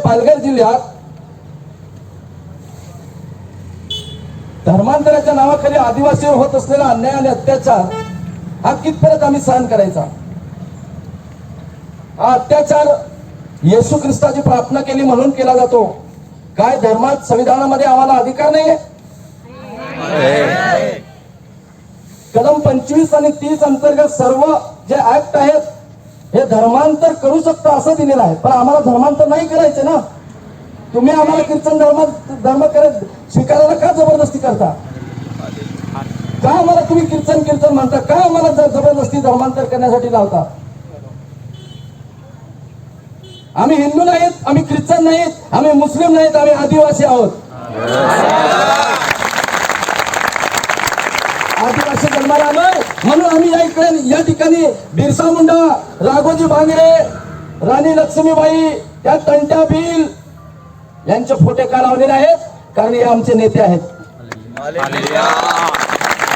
पालघर जिल्ह्यात धर्मांतराच्या नावाखाली आदिवासीवर होत असलेला अन्याय आणि अत्याचार हा कितपर्यंत आम्ही सहन करायचा? हा अत्याचार येशू ख्रिस्ताची प्रार्थना केली म्हणून केला जातो. काय धर्मात संविधानामध्ये आम्हाला अधिकार नाहीये? कलम 25 आणि 30 अंतर्गत सर्व जे ऍक्ट आहेत हे धर्मांतर करू शकतो असं दिलेलं आहे. पण आम्हाला धर्मांतर नाही करायचे ना. तुम्ही आम्हाला ख्रिश्चन धर्म करत स्वीकारायला का जबरदस्ती करता? का आम्हाला तुम्ही ख्रिश्चन म्हणता? का आम्हाला जबरदस्ती धर्मांतर करण्यासाठी लावता? आम्ही हिंदू नाहीत, आम्ही ख्रिश्चन नाहीत, आम्ही मुस्लिम नाहीत, आम्ही आदिवासी आहोत. आदिवासी जन्माला आलोय म्हणून आम्ही या ठिकाणी बिरसा मुंडा, राघोजी भांगरे, राणी लक्ष्मीबाई, त्या तंट्या भील यांचे फोटो का लावलेले आहेत? कारण हे आमचे नेते आहेत.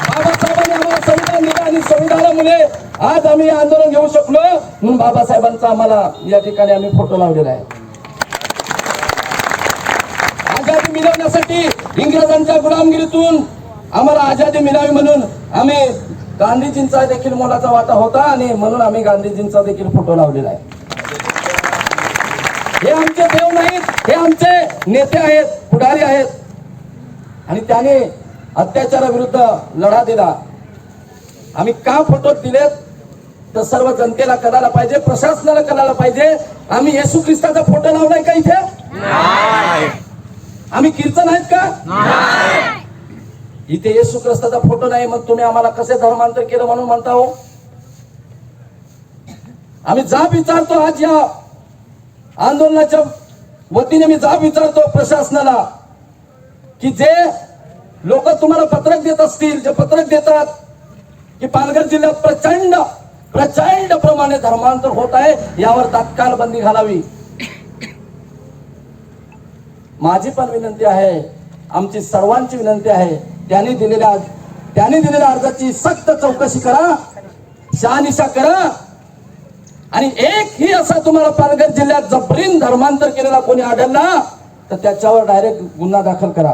बाबासाहेबांनी आम्हाला संविधान दिलं आणि संविधानामुळे आज आम्ही आंदोलन घेऊ शकलो म्हणून बाबासाहेबांचा आम्हाला या ठिकाणी आम्ही फोटो लावलेला आहे. आझादी मिळवण्यासाठी इंग्रजांच्या गुलामगिरीतून आम्हाला आझादी मिळावी म्हणून आम्ही गांधीजींचा देखील मोलाचा वाटा होता आणि म्हणून आम्ही गांधीजींचा देखील फोटो लावलेला आहे. हे आमचे देव नाहीत, हे आमचे नेते आहेत, पुढारी आहेत. आणि त्याने अत्याचाराविरुद्ध लढा दिला. आम्ही का फोटो दिलेत तर सर्व जनतेला कळायला पाहिजे, प्रशासनाला कळायला पाहिजे. आम्ही येशू ख्रिस्ताचा फोटो लावलाय का इथे? आम्ही कीर्तन आहेत का? इथे येशू ख्रिस्ताचा फोटो नाही, मग तुम्ही आम्हाला कसे धर्मांतर केलं म्हणून म्हणता हो? आम्ही जाब विचारतो आज या आंदोलनाच्या वतीने मी जाब विचारतो प्रशासनाला की जे लोक तुम्हाला पत्रक देत असतील, जे पत्रक देतात की पालघर जिल्ह्यात प्रचंड प्रमाणे धर्मांतर होत आहे, यावर तात्काळ बंदी घालावी. माझी पण विनंती आहे, आमची सर्वांची विनंती आहे. त्यांनी दिलेल्या अर्जाची सक्त चौकशी करा, शहानिशा करा. आणि एकही असा तुम्हाला पालघर जिल्ह्यात जबरीन धर्मांतर केलेला कोणी आढळला तर त्याच्यावर डायरेक्ट गुन्हा दाखल करा.